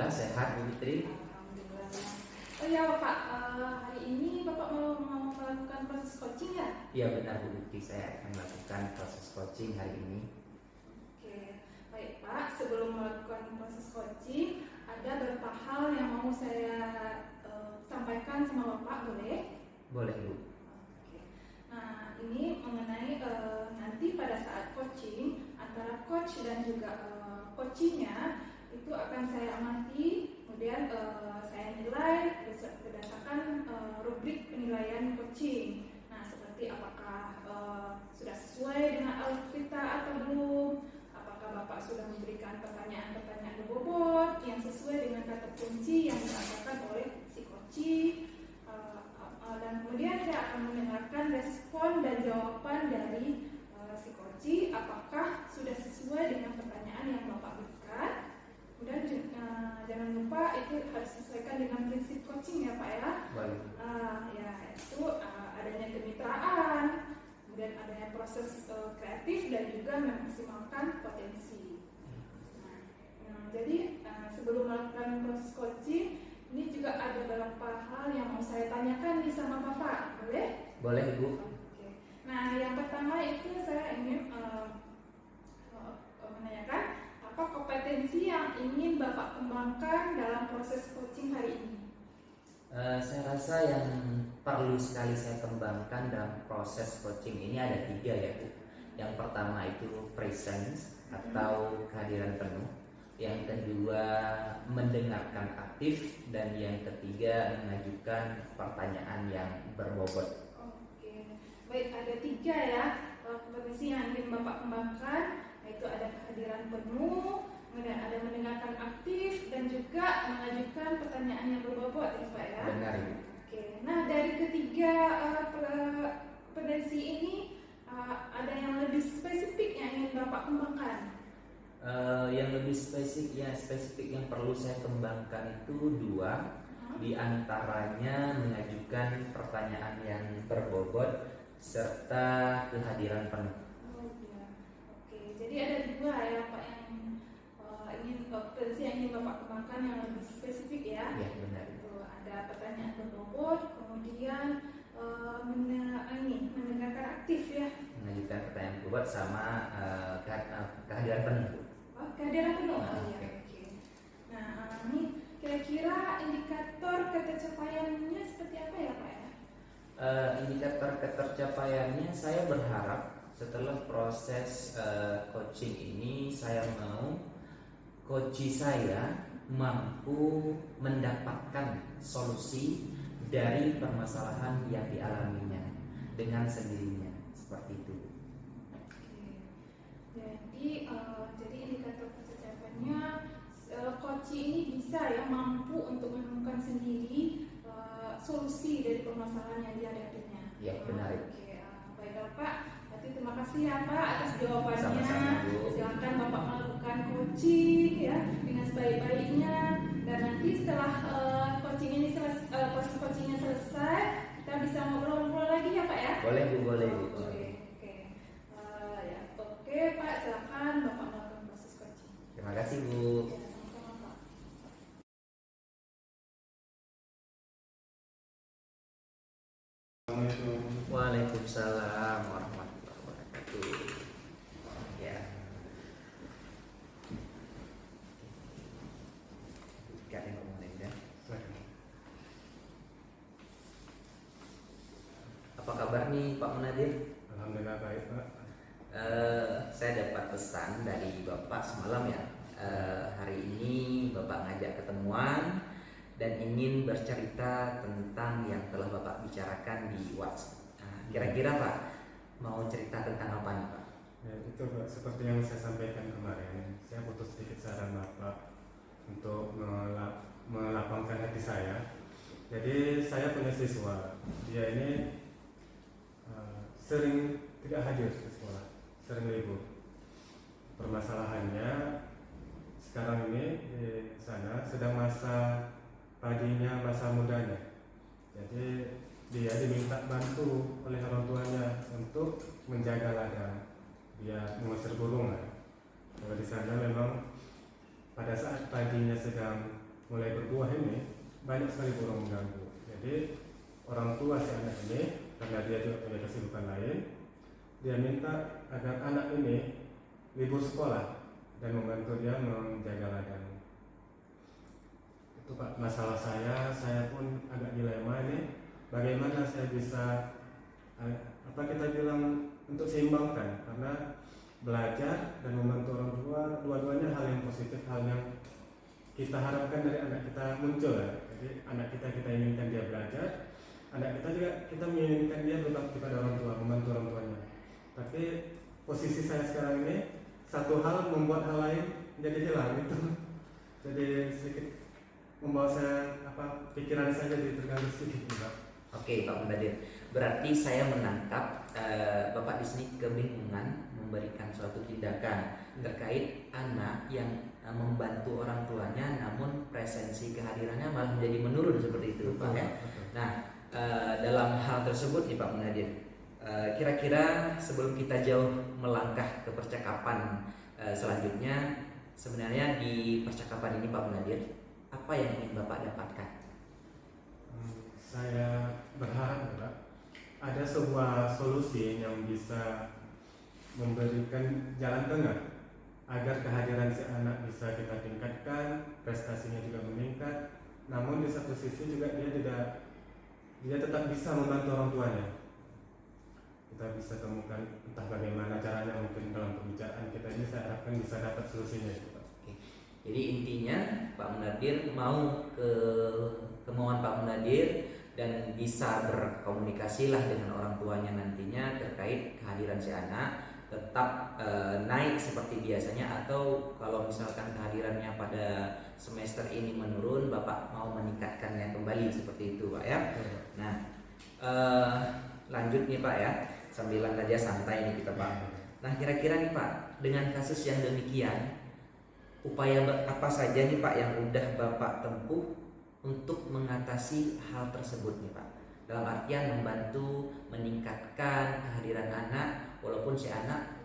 Alhamdulillah sehat Bu Fitri. Alhamdulillah. Oh ya Bapak, hari ini Bapak mau melakukan proses coaching ya? Iya benar Bu Fitri, saya akan melakukan proses coaching hari ini. Oke, baik Pak. Sebelum melakukan proses coaching, ada beberapa hal yang mau saya sampaikan sama Bapak, boleh? Boleh Bu. Oke. Nah, ini mengenai nanti pada saat coaching antara coach dan juga coachingnya itu akan saya amati, kemudian saya nilai berdasarkan rubrik penilaian coaching. Nah, seperti apakah sudah sesuai dengan alur kita atau belum? Apakah Bapak sudah memberikan pertanyaan-pertanyaan berbobot yang sesuai dengan kata kunci yang disampaikan oleh si coaching? Dan kemudian saya akan mendengarkan respon dan jawaban dari si coaching, apakah sudah sesuai dengan pertanyaan yang Bapak berikan. Kemudian jangan lupa itu harus disesuaikan dengan prinsip coaching ya Pak ya. Baik. Ya itu adanya kemitraan, kemudian adanya proses kreatif dan juga memaksimalkan potensi. Jadi sebelum melakukan proses coaching, ini juga ada beberapa hal yang mau saya tanyakan nih sama Bapak, boleh? Boleh Bu. Oke. Nah, yang pertama itu saya ingin menanyakan apa kompetensi yang ingin Bapak kembangkan dalam proses coaching hari ini? Saya rasa yang perlu sekali saya kembangkan dalam proses coaching ini ada 3 ya Bu. Yang pertama itu presence atau kehadiran penuh. Yang kedua mendengarkan aktif, dan yang ketiga mengajukan pertanyaan yang berbobot. Oke, baik, ada 3 ya kompetensi yang ingin Bapak kembangkan, yaitu ada kehadiran penuh, kemudian ada mendengarkan aktif, dan juga mengajukan pertanyaan yang berbobot ya Pak ya. Benar Ibu. Oke, nah dari ketiga kompetensi ini ada yang lebih spesifik yang ingin Bapak kembangkan? Yang lebih spesifik yang perlu saya kembangkan itu 2. Di antaranya mengajukan pertanyaan yang berbobot serta kehadiran penuh. Oh ya, oke. Jadi ada 2 ya Pak yang ingin kompetensi yang ingin Bapak kembangkan yang lebih spesifik ya. Ya benar. Itu ada pertanyaan berbobot, kemudian mendengarkan aktif ya. Mengajukan pertanyaan berbobot sama kehadiran penuh. Oh, kehadiran penuh. Nah, Oh ya, oke. oke. Nah, ini kira-kira indikator ketercapaiannya seperti apa ya Pak ya? Indikator ketercapaiannya, saya berharap setelah proses coaching ini saya mau coach saya mampu mendapatkan solusi dari permasalahan yang dialaminya dengan sendirinya, seperti itu. Jadi indikator ketercapaiannya coach ini bisa ya mampu untuk menemukan sendiri solusi dari permasalahan yang dihadapinya. Ya benar. Oke, baik Bapak. Berarti terima kasih ya Pak atas jawabannya. Sama-sama, Bu. Silakan Bapak melakukan coaching ya dengan sebaik-baiknya, dan nanti setelah proses coachingnya selesai, kita bisa ngobrol-ngobrol lagi ya Pak ya. Boleh Bu, boleh Bu. Oke. Ya, oke Pak, silakan Bapak melakukan proses coaching. Terima kasih Bu. Ya, sama-sama Pak. Waalaikumsalam warahmatullahi wabarakatuh. Ya. Gak ada yang ngomong lain ya? Apa kabar nih Pak Munadir? Alhamdulillah baik Pak. Saya dapat pesan dari Bapak semalam ya. Hari ini Bapak ngajak ketemuan dan ingin bercerita tentang yang telah Bapak bicarakan di WhatsApp. Kira-kira Pak mau cerita tentang apa nih Pak? Ya, itu Pak, seperti yang saya sampaikan kemarin, saya butuh sedikit saran Bapak untuk melapangkan hati saya. Jadi saya punya siswa, dia ini sering tidak hadir ke sekolah, sering libur. Permasalahannya sekarang ini di sana sedang masa padinya, masa mudanya. Jadi dia diminta bantu oleh orang tuanya untuk menjaga ladang, dia mengusir burung lah. Kalau di sana memang pada saat padinya sedang mulai berbuah ini banyak sekali burung mengganggu. Jadi orang tua si anak ini, karena dia juga punya kesibukan lain, dia minta agar anak ini libur sekolah dan membantu dia menjaga ladang. Itu Pak masalah saya pun agak dilema ini, bagaimana saya bisa kita bilang untuk seimbangkan, karena belajar dan membantu orang tua dua-duanya hal yang positif, hal yang kita harapkan dari anak kita muncul ya. Jadi anak kita inginkan dia belajar, anak kita juga kita menginginkan dia berbakti pada orang tua, membantu orang tuanya. Tapi posisi saya sekarang ini, satu hal membuat hal lain jadi hilang itu. Jadi sedikit membawa saya pikiran saya jadi terganggu sedikit Pak. Oke Pak Muntadir, berarti saya menangkap Bapak di sini kebingungan memberikan suatu tindakan terkait anak yang membantu orang tuanya, namun presensi kehadirannya malah menjadi menurun seperti itu, Pak ya. Nah, dalam hal tersebut nih Pak Muntadir, kira-kira sebelum kita jauh melangkah ke percakapan selanjutnya, sebenarnya di percakapan ini Pak Muntadir, apa yang ingin Bapak dapatkan? Saya berharap Pak, ada sebuah solusi yang bisa memberikan jalan tengah agar kehadiran si anak bisa kita tingkatkan, prestasinya juga meningkat, namun di satu sisi juga dia tetap bisa membantu orang tuanya. Kita bisa temukan entah bagaimana caranya, mungkin dalam pembicaraan kita ini saya harapkan bisa dapat solusinya itu Pak. Jadi intinya Pak Muntadir mau ke kemauan Pak Muntadir dan bisa berkomunikasilah dengan orang tuanya nantinya terkait kehadiran si anak tetap naik seperti biasanya, atau kalau misalkan kehadirannya pada semester ini menurun, Bapak mau meningkatkannya kembali seperti itu Pak ya. Nah lanjut nih Pak ya, sambilan aja santai nih kita Pak. Nah kira-kira nih Pak, dengan kasus yang demikian, upaya apa saja nih Pak yang udah Bapak tempuh untuk mengatasi hal tersebut nih Pak? Dalam artian membantu meningkatkan kehadiran anak, walaupun si anak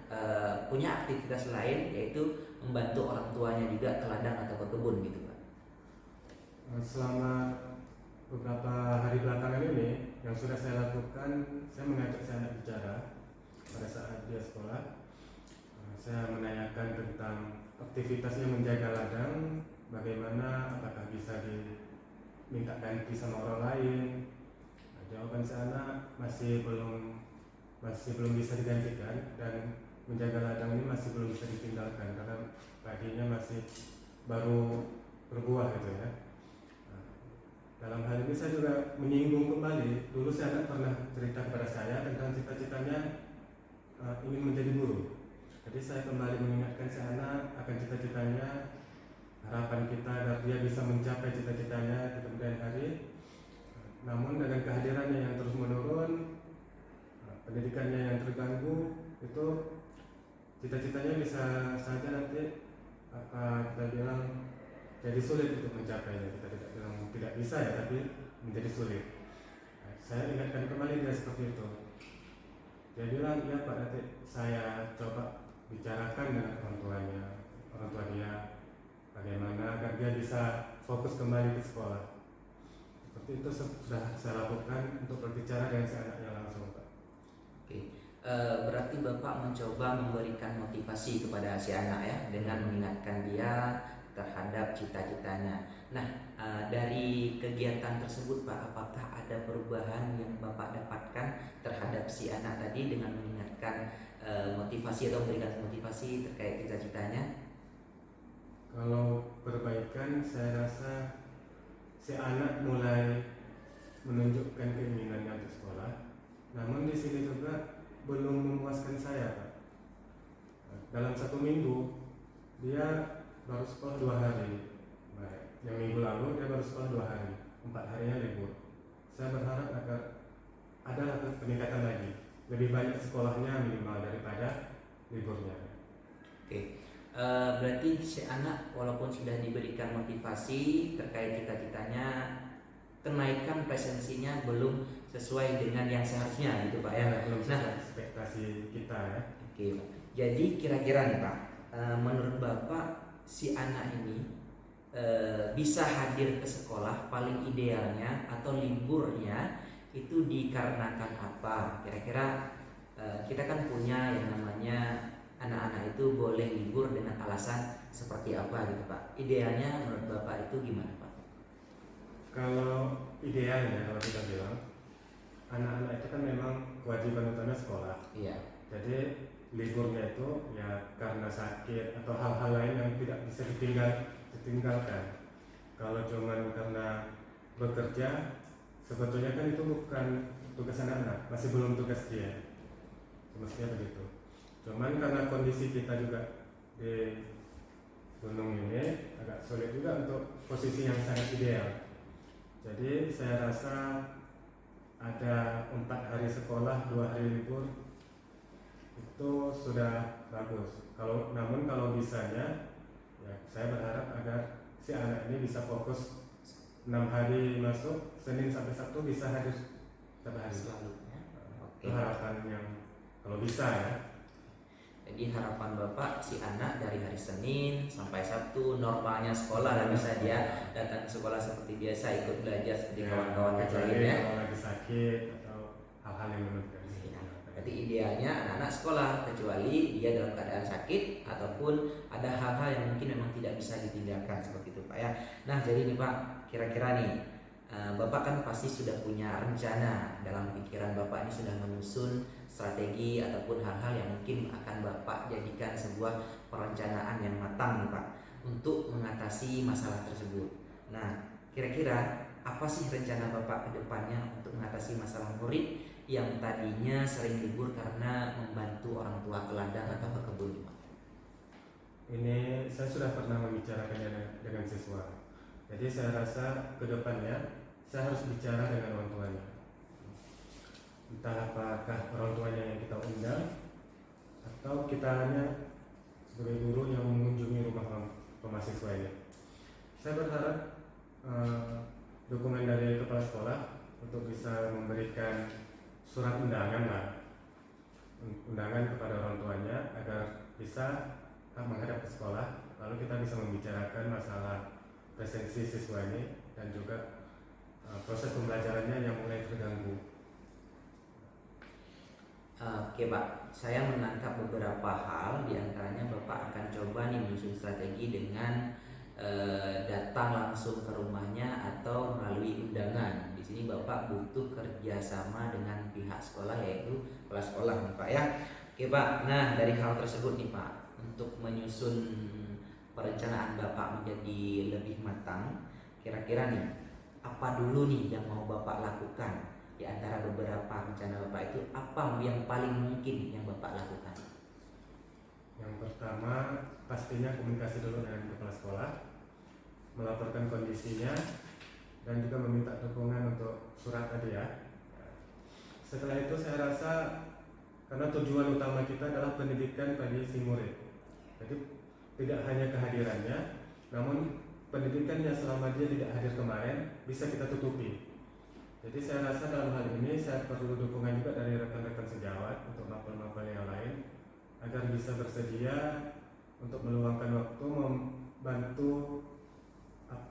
punya aktivitas lain, yaitu membantu orang tuanya juga ke ladang atau ke kebun gitu Pak. Selama beberapa hari belakangan ini yang sudah saya lakukan, saya mengajak si anak bicara pada saat dia sekolah. Saya menanyakan tentang aktivitasnya menjaga ladang, bagaimana, apakah bisa diminta ganti sama orang lain. Jawaban si anak masih belum bisa digantikan, dan menjaga ladang ini masih belum bisa ditinggalkan karena padinya masih baru berbuah gitu ya. Dalam hal ini saya juga menyinggung kembali, dulu si anak pernah cerita kepada saya tentang cita-citanya ingin menjadi guru. Jadi saya kembali mengingatkan si anak akan cita-citanya, harapan kita agar dia bisa mencapai cita-citanya di kemudian hari. Namun dengan kehadirannya yang terus menurun, pendidikannya yang terganggu, itu cita-citanya bisa saja nanti kita bilang jadi sulit untuk mencapainya. Kita tidak bilang tidak bisa ya, tapi menjadi sulit. Saya ingatkan kembali dia seperti itu. Dia bilang, iya Pak, nanti saya coba bicarakan dengan orang tuanya, orang tua dia, bagaimana agar dia bisa fokus kembali ke sekolah. Seperti itu sudah saya lakukan untuk berbicara dengan si anaknya langsung Pak. Oke, berarti Bapak mencoba memberikan motivasi kepada si anak ya, dengan mengingatkan dia terhadap cita-citanya. Nah, dari kegiatan tersebut Pak, apakah ada perubahan yang Bapak dapatkan terhadap si anak tadi dengan mengingatkan motivasi atau memberikan motivasi terkait cita-citanya? Kalau perbaikan, saya rasa si anak mulai menunjukkan keinginannya untuk sekolah. Namun di sini juga belum memuaskan saya Pak. Dalam 1 minggu dia baru sekolah 2 hari. Yang minggu lalu dia baru sekolah 2 hari, 4 harinya libur. Saya berharap agar ada peningkatan lagi, lebih banyak sekolahnya minimal daripada liburnya. Oke, berarti si anak walaupun sudah diberikan motivasi terkait cita-citanya, kenaikan presensinya belum sesuai dengan yang seharusnya gitu Pak ya. Belum sesuai ekspektasi kita ya. Oke Pak. Jadi kira-kira nih Pak, menurut Bapak si anak ini bisa hadir ke sekolah paling idealnya atau liburnya itu dikarenakan apa? Kira-kira kita kan punya yang namanya anak-anak itu boleh libur dengan alasan seperti apa gitu Pak? Idealnya menurut Bapak itu gimana Pak? Kalau idealnya kalau kita bilang anak-anak itu kan memang kewajiban utama sekolah. Iya. Jadi liburnya itu ya karena sakit atau hal-hal lain yang tidak bisa ditinggalkan. Kalau cuman karena bekerja, sebetulnya kan itu bukan tugas anak-anak, masih belum tugas dia. Semestinya begitu. Cuman karena kondisi kita juga di gunung ini agak sulit juga untuk posisi yang sangat ideal. Jadi saya rasa ada 4 hari sekolah, 2 hari libur itu sudah bagus. Namun kalau bisanya, ya saya berharap agar si anak ini bisa fokus 6 hari masuk, Senin sampai Sabtu bisa hadir setiap hari. Selalu ya. Oke. Itu harapan yang kalau bisa ya. Jadi harapan Bapak si anak dari hari Senin sampai Sabtu normalnya sekolah dan bisa dia datang ke sekolah seperti biasa, ikut belajar seperti kawan-kawan yang kecuali lainnya. kalau lagi sakit atau hal-hal yang menurut Berarti idealnya anak-anak sekolah kecuali dia dalam keadaan sakit ataupun ada hal-hal yang mungkin memang tidak bisa ditinggalkan seperti itu Pak ya. Nah jadi nih Pak, kira-kira nih Bapak kan pasti sudah punya rencana dalam pikiran Bapak ini, sudah menyusun strategi ataupun hal-hal yang mungkin akan Bapak jadikan sebuah perencanaan yang matang nih Pak untuk mengatasi masalah tersebut. Nah kira-kira apa sih rencana Bapak ke depannya untuk mengatasi masalah murid yang tadinya sering libur karena membantu orang tua ke ladang atau ke kebun Pak? Ini saya sudah pernah membicarakannya dengan siswa. Jadi saya rasa ke depannya saya harus bicara dengan orang tuanya. Entah apakah orang tuanya yang kita undang atau kita hanya sebagai guru yang mengunjungi rumah mahasiswa ini. Saya berharap dukungan dari kepala sekolah untuk bisa memberikan surat undangan kepada orang tuanya agar bisa menghadap ke sekolah, lalu kita bisa membicarakan masalah presensi siswa ini dan juga proses pembelajarannya yang mulai terganggu. Oke Pak, saya menangkap beberapa hal, diantaranya Bapak akan coba nih menyusun strategi dengan datang langsung ke rumahnya atau melalui undangan. Di sini Bapak butuh kerjasama dengan pihak sekolah yaitu kepala sekolah nih Pak ya. Oke Pak, nah dari hal tersebut nih Pak, untuk menyusun perencanaan Bapak menjadi lebih matang, kira-kira nih apa dulu nih yang mau Bapak lakukan? Di antara beberapa rencana Bapak itu apa yang paling mungkin yang Bapak lakukan? Yang pertama pastinya komunikasi dulu dengan kepala sekolah, melaporkan kondisinya dan juga meminta dukungan untuk surat tadi ya. Setelah itu saya rasa karena tujuan utama kita adalah pendidikan bagi si murid, jadi tidak hanya kehadirannya, namun pendidikannya selama dia tidak hadir kemarin bisa kita tutupi. Jadi saya rasa dalam hal ini saya perlu dukungan juga dari rekan-rekan sejawat untuk mapel-mapel yang lain agar bisa bersedia untuk meluangkan waktu membantu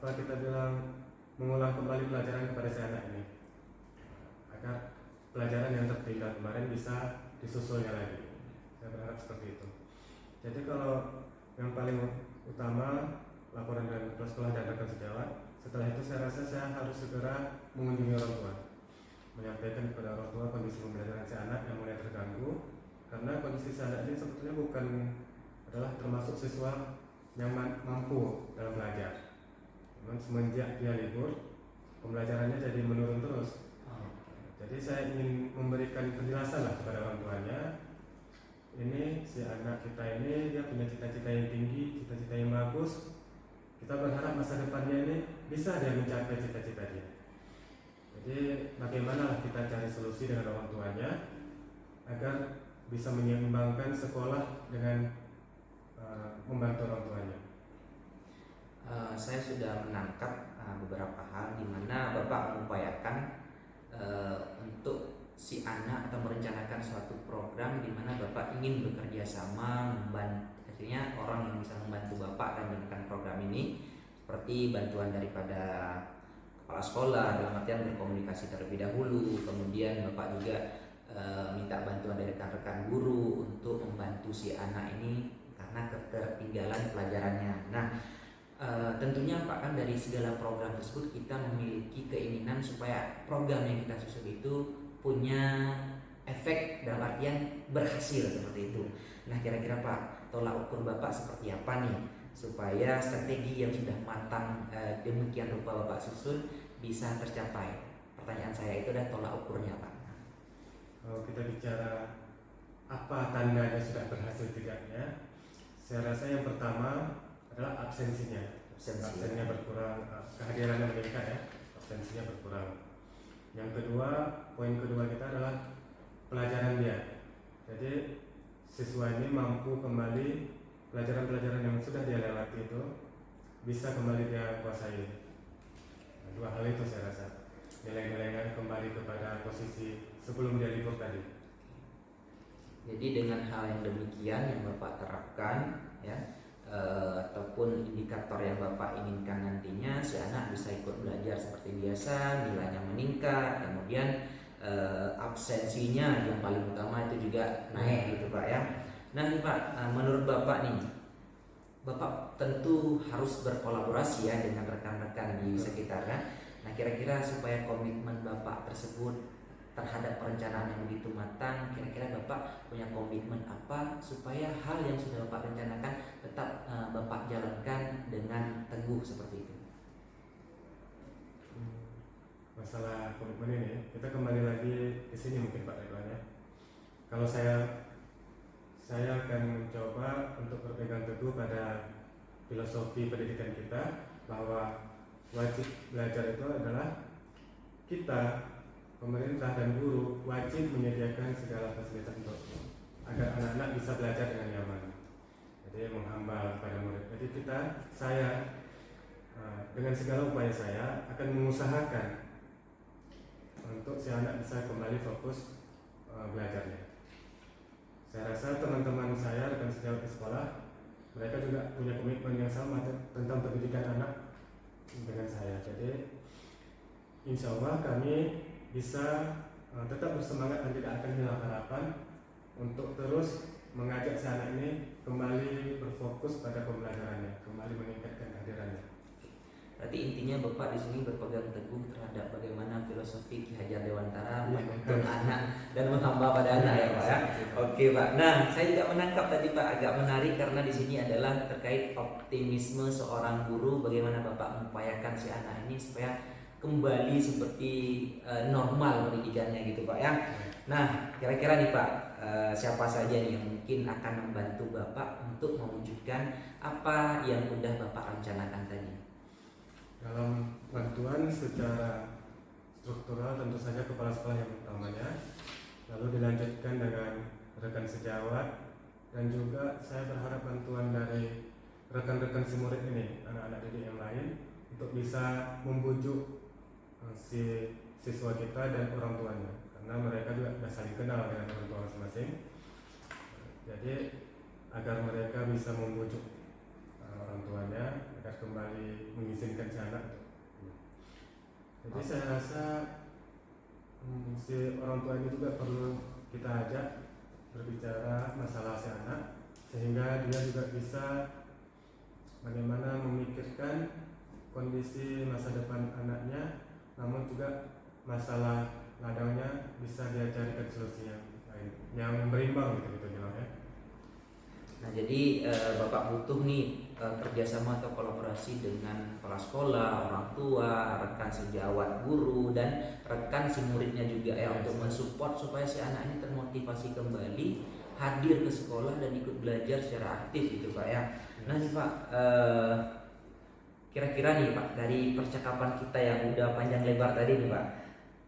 kita bilang mengulang kembali pelajaran kepada si anak ini agar pelajaran yang tertinggal kemarin bisa disusulnya lagi. Saya berharap seperti itu. Jadi kalau yang paling utama laporan dari kepala sekolah dan rekan sejawat. Setelah itu saya rasa saya harus segera mengunjungi orang tua, menyampaikan kepada orang tua kondisi pembelajaran si anak yang mulai terganggu, karena kondisi si anak ini sebetulnya bukan adalah termasuk siswa yang mampu dalam belajar. Namun semenjak dia libur, pembelajarannya jadi menurun terus. Jadi saya ingin memberikan penjelasan lah kepada orang tuanya. Ini si anak kita ini dia punya cita-cita yang tinggi, cita-cita yang bagus. Kita berharap masa depannya ini bisa dia mencapai cita-cita dia. Jadi bagaimana kita cari solusi dengan orang tuanya agar bisa menyeimbangkan sekolah dengan membantu orang tuanya. Saya sudah menangkap beberapa hal di mana Bapak mengupayakan untuk si anak atau merencanakan suatu program di mana Bapak ingin bekerja sama membantu, artinya orang yang bisa membantu Bapak dan menjalankan program ini seperti bantuan daripada kepala sekolah dalam artian berkomunikasi terlebih dahulu, kemudian Bapak juga minta bantuan dari rekan-rekan guru untuk membantu si anak ini karena ketertinggalan pelajarannya. Nah, tentunya Pak, kan dari segala program tersebut kita memiliki keinginan supaya program yang kita susun itu punya efek dalam artian berhasil seperti itu. Nah, kira-kira Pak, tolak ukur Bapak seperti apa nih supaya strategi yang sudah matang demikian rupa Bapak susun bisa tercapai? Pertanyaan saya itu adalah tolak ukurnya Pak. Kalau kita bicara apa tandanya sudah berhasil tidaknya, saya rasa yang pertama adalah absensinya. Absensinya berkurang, kehadirannya meningkat ya, absensinya berkurang. Yang kedua, poin kedua kita adalah pelajaran dia. Jadi siswa ini mampu kembali pelajaran-pelajaran yang sudah dia lewati itu bisa kembali dia kuasai. Nah, dua hal itu saya rasa nilai-nilainya kembali kepada posisi sebelum dia libur tadi. Jadi dengan hal yang demikian yang Bapak terapkan ya, ataupun indikator yang Bapak inginkan nantinya, si anak bisa ikut belajar seperti biasa, nilainya meningkat, kemudian absensinya yang paling utama itu juga naik gitu Pak ya. Nah nih Pak, menurut Bapak nih, Bapak tentu harus berkolaborasi ya dengan rekan-rekan di sekitarnya. Nah, kira-kira supaya komitmen Bapak tersebut terhadap perencanaan yang begitu matang, kira-kira Bapak punya komitmen apa supaya hal yang sudah Bapak rencanakan tetap Bapak jalankan dengan teguh seperti itu? Masalah komitmen ini, kita kembali lagi di sini mungkin Pak Ridwan ya. Kalau saya akan mencoba untuk berpegang teguh pada filosofi pendidikan kita bahwa wajib belajar itu adalah kita, pemerintah dan guru wajib menyediakan segala fasilitas untuk agar anak-anak bisa belajar dengan nyaman. Jadi menghamba pada murid. Jadi saya dengan segala upaya saya akan mengusahakan untuk si anak bisa kembali fokus belajarnya. Saya rasa teman-teman saya rekan sejawat di sekolah, mereka juga punya komitmen yang sama tentang pendidikan anak dengan saya. Jadi insya Allah kami bisa tetap bersemangat dan tidak akan hilang harapan untuk terus mengajak si anak ini kembali berfokus pada pembelajarannya, kembali meningkatkan kehadirannya. Berarti intinya Bapak di sini berpegang teguh terhadap bagaimana filosofi Ki Hajar Dewantara menuntun anak dan menghamba pada anak ya Pak ya. Oke Pak. Nah, saya juga menangkap tadi Pak agak menarik karena di sini adalah terkait optimisme seorang guru, bagaimana Bapak mengupayakan si anak ini supaya kembali seperti normal pendidikannya gitu Pak ya. Nah, kira-kira nih Pak, siapa saja nih yang mungkin akan membantu Bapak untuk mewujudkan apa yang sudah Bapak rencanakan tadi? Dalam bantuan secara struktural tentu saja kepala sekolah yang utamanya, lalu dilanjutkan dengan rekan sejawat, dan juga saya berharap bantuan dari rekan-rekan si murid ini, anak-anak didik yang lain, untuk bisa membujuk si siswa kita dan orang tuanya, karena mereka juga sudah saling kenal dengan orang tua masing-masing. Jadi agar mereka bisa membujuk orang tuanya agar kembali mengizinkan si anak. Jadi saya rasa si orang tua ini juga perlu kita ajak berbicara masalah si anak, sehingga dia juga bisa bagaimana memikirkan kondisi masa depan anaknya, namun juga masalah ladangnya bisa dia carikan solusi yang lain, yang berimbang gitu ya. Nah jadi Bapak butuh nih kerjasama atau kolaborasi dengan kepala sekolah, orang tua, rekan sejawat guru, dan rekan si muridnya juga ya, untuk mensupport supaya si anak ini termotivasi kembali hadir ke sekolah dan ikut belajar secara aktif gitu Pak ya. Nah nih Pak, kira-kira nih Pak, dari percakapan kita yang udah panjang lebar tadi nih Pak,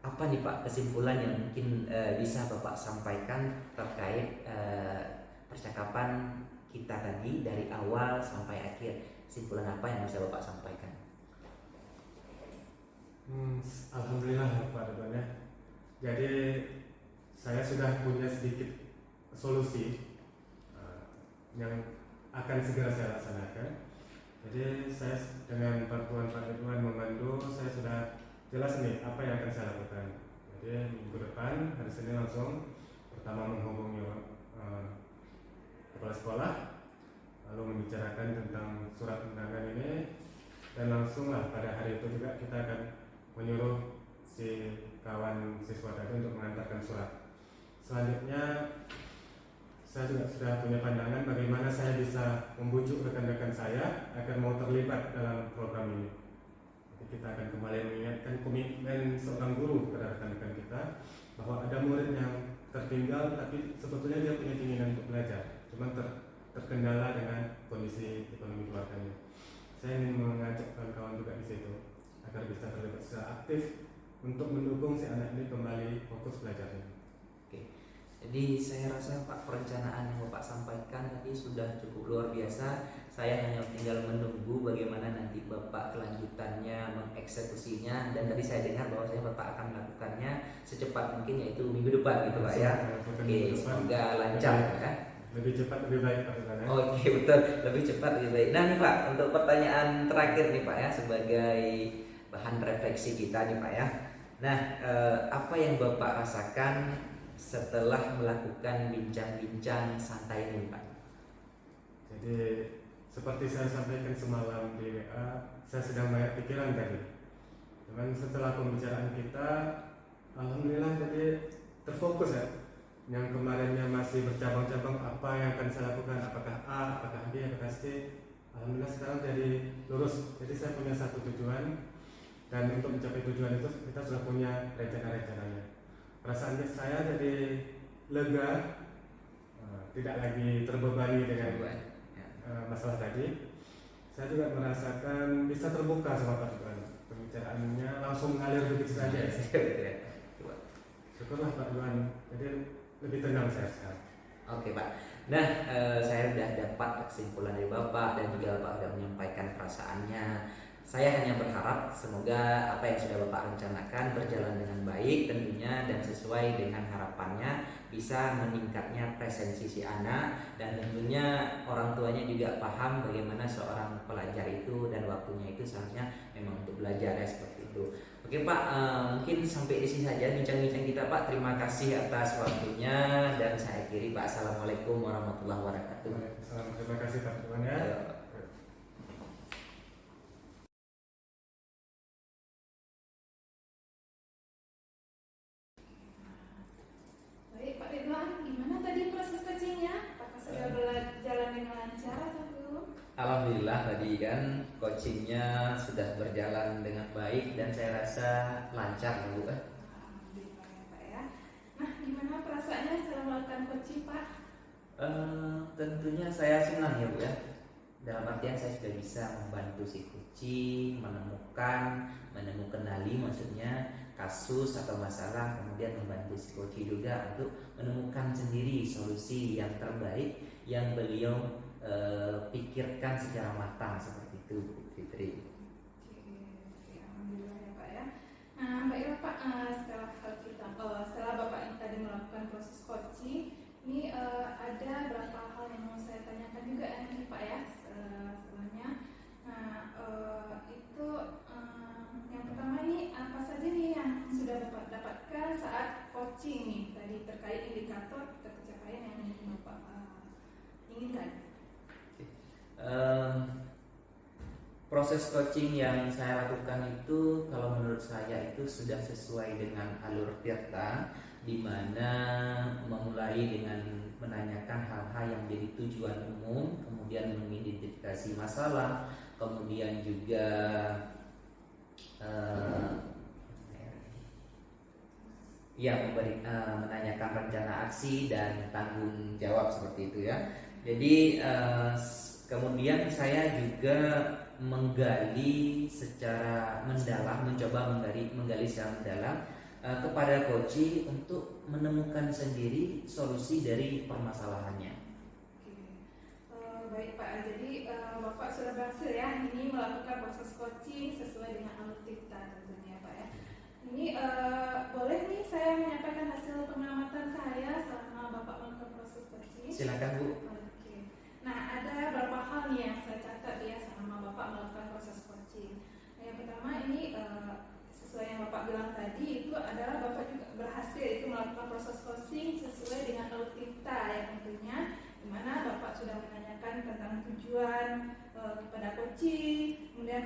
apa nih Pak kesimpulan yang mungkin bisa Bapak sampaikan terkait percakapan kita tadi dari awal sampai akhir? Kesimpulan apa yang bisa Bapak sampaikan? Alhamdulillah Pak Ridwan ya. Jadi saya sudah punya sedikit solusi yang akan segera saya laksanakan. Jadi saya dengan bantuan Pak Ridwan memandu, saya sudah jelas nih apa yang akan saya lakukan. Jadi minggu depan hari Senin langsung pertama menghubungi kepala sekolah, lalu membicarakan tentang surat undangan ini, dan langsunglah pada hari itu juga kita akan menyuruh si kawan siswa tadi untuk mengantarkan surat. Selanjutnya saya juga sudah punya pandangan bagaimana saya bisa membujuk rekan-rekan saya agar mau terlibat dalam program ini. Jadi kita akan kembali mengingatkan komitmen seorang guru kepada rekan-rekan kita bahwa ada murid yang tertinggal tapi sebetulnya dia punya keinginan untuk belajar, cuma terkendala dengan kondisi ekonomi keluarganya. Saya ingin mengajak kawan-kawan juga di situ agar bisa terlibat secara aktif untuk mendukung si anak ini kembali fokus belajarnya. Jadi saya rasa Pak, perencanaan yang Bapak sampaikan tadi sudah cukup luar biasa. Saya hanya tinggal menunggu bagaimana nanti Bapak kelanjutannya mengeksekusinya, dan tadi saya dengar bahwa Bapak akan melakukannya secepat mungkin, yaitu minggu depan gitu Pak ya. Oke, semoga lancar kan. Lebih cepat lebih baik Pak. Oke, betul, lebih cepat lebih baik. Nah nih Pak, untuk pertanyaan terakhir nih Pak ya, sebagai bahan refleksi kita nih Pak ya. Nah, apa yang Bapak rasakan setelah melakukan bincang-bincang santai ini Pak? Jadi seperti saya sampaikan semalam di WA, saya sedang banyak pikiran tadi. Cuman setelah pembicaraan kita, alhamdulillah jadi terfokus ya. Yang kemarinnya masih bercabang-cabang apa yang akan saya lakukan, apakah A, apakah B, apakah C. Alhamdulillah sekarang jadi lurus. Jadi saya punya satu tujuan, dan untuk mencapai tujuan itu kita sudah punya rencana-rencananya. Perasaan saya jadi lega, tidak lagi terbebani dengan masalah tadi. Saya juga merasakan bisa terbuka sama Pak Ridwan. Pembicaraannya langsung mengalir begitu saja. Syukurlah Pak Ridwan, jadi lebih tenang saya sekarang. Oke Pak. Nah, saya sudah dapat kesimpulan dari Bapak dan juga Bapak sudah menyampaikan perasaannya. Saya hanya berharap semoga apa yang sudah Bapak rencanakan berjalan dengan baik tentunya, dan sesuai dengan harapannya bisa meningkatnya presensi si anak, dan tentunya orang tuanya juga paham bagaimana seorang pelajar itu dan waktunya itu seharusnya memang untuk belajar ya, seperti itu. Oke Pak, mungkin sampai di sini saja bincang-bincang kita Pak. Terima kasih atas waktunya, dan saya akhiri Pak. Assalamualaikum warahmatullahi wabarakatuh. Terima kasih Pak Ridwan ya. Baik Pak Ridwan, gimana tadi proses coachingnya? Apakah sudah berjalan dengan lancar atau belum? Alhamdulillah tadi kan coachingnya sudah berjalan dengan baik dan saya rasa lancar Bu. Alhamdulillah ya Pak ya. Nah, gimana perasaannya setelah melakukan coaching Pak? Tentunya saya senang ya Bu ya. Dalam artian saya sudah bisa membantu si kucing menemukan kenali maksudnya kasus atau masalah, kemudian membantu si kucing juga untuk menemukan sendiri solusi yang terbaik yang beliau pikirkan secara matang, seperti itu Bu Fitri. Oke, alhamdulillah ya Pak ya. Nah, baiklah Pak, setelah Bapak ini tadi melakukan proses coaching, ini ada beberapa hal yang mau saya tanyakan juga ya nih Pak ya setelahnya. Nah, itu yang pertama ini apa saja nih yang sudah Bapak dapatkan saat coaching nih tadi terkait indikator pencapaian yang ingin Bapak inginkan? Proses coaching yang saya lakukan itu kalau menurut saya itu sudah sesuai dengan alur Tirta, di mana memulai dengan menanyakan hal-hal yang menjadi tujuan umum, kemudian mengidentifikasi masalah, kemudian juga menanyakan rencana aksi dan tanggung jawab, seperti itu ya. Jadi kemudian saya juga menggali secara mendalam, mencoba menggali secara mendalam kepada coach untuk menemukan sendiri solusi dari permasalahannya. Baik Pak, jadi Bapak sudah berhasil ya ini melakukan proses coaching sesuai dengan alur Tirta tentunya Pak ya. Ini boleh nih saya menyampaikan hasil pengamatan saya selama Bapak melakukan proses coaching? Silakan Bu. Nah, ada beberapa hal nih yang saya catat ya selama Bapak coaching, kemudian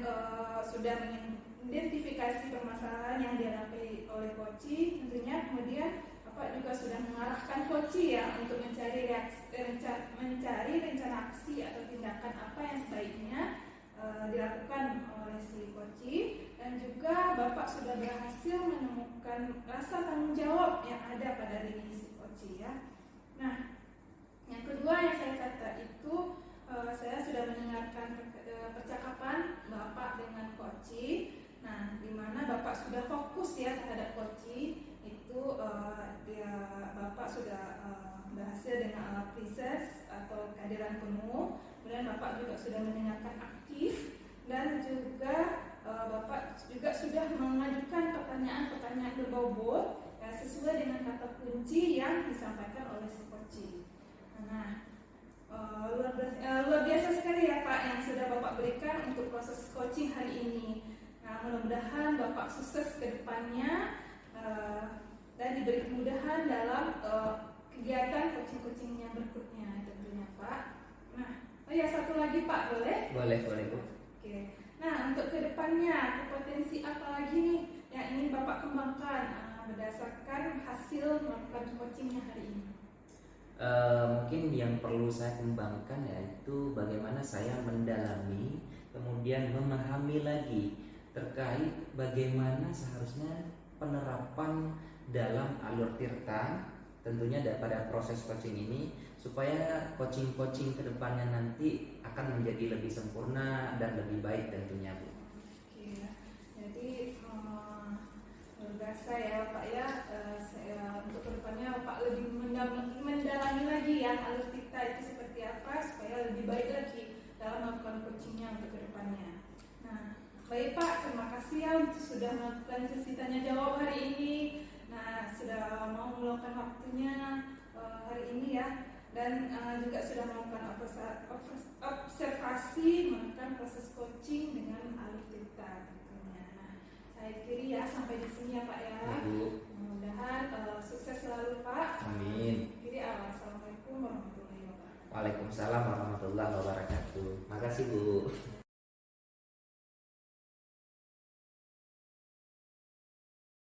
sudah mengidentifikasi permasalahan yang dihadapi oleh coaching, tentunya kemudian Bapak juga sudah mengarahkan coaching ya untuk mencari rencana aksi atau tindakan apa yang sebaiknya dilakukan oleh si coaching, dan juga Bapak sudah berhasil menemukan rasa tanggung jawab yang ada pada diri si coaching ya. Nah, yang kedua yang saya catat itu saya sudah mendengarkan percakapan Bapak dengan coaching. Nah, di mana Bapak sudah fokus ya terhadap coaching itu Bapak sudah berhasil dengan alat riset atau kehadiran penuh. Kemudian Bapak juga sudah mendengarkan aktif, dan juga Bapak juga sudah mengajukan pertanyaan-pertanyaan berbobot ya, sesuai dengan kata kunci yang disampaikan oleh si coaching. Nah, luar biasa sekali ya Pak yang sudah Bapak berikan untuk proses coaching hari ini. Nah, mudah-mudahan Bapak sukses ke depannya dan diberi kemudahan dalam kegiatan coaching-coaching yang berikutnya tentunya Pak. Nah, satu lagi Pak, boleh? Boleh Bu. Oke. Nah, untuk kedepannya potensi apa lagi nih yang ingin Bapak kembangkan berdasarkan hasil melakukan coachingnya hari ini? Mungkin yang perlu saya kembangkan yaitu bagaimana saya mendalami kemudian memahami lagi terkait bagaimana seharusnya penerapan dalam alur tirta tentunya pada proses coaching ini, supaya coaching-coaching kedepannya nanti akan menjadi lebih sempurna dan lebih baik tentunya Bu. Oke, jadi berasa ya Pak ya, saya untuk kedepannya Pak lebih mendalami lagi ya alur tirta itu seperti apa supaya lebih baik lagi dalam melakukan coachingnya untuk kedepannya. Nah, baik Pak, terima kasih ya sudah melakukan sesi tanya jawab hari ini. Nah, sudah mau meluangkan waktunya hari ini ya, dan juga sudah melakukan observasi melakukan proses coaching dengan alur tirta tentunya. Nah, saya kiri ya sampai di sini ya Pak ya. Mudah-mudahan sukses selalu Pak. Amin. Kiri Assalamualaikum warahmatullahi wabarakatuh. Waalaikumsalam warahmatullahi wabarakatuh. Makasih Bu.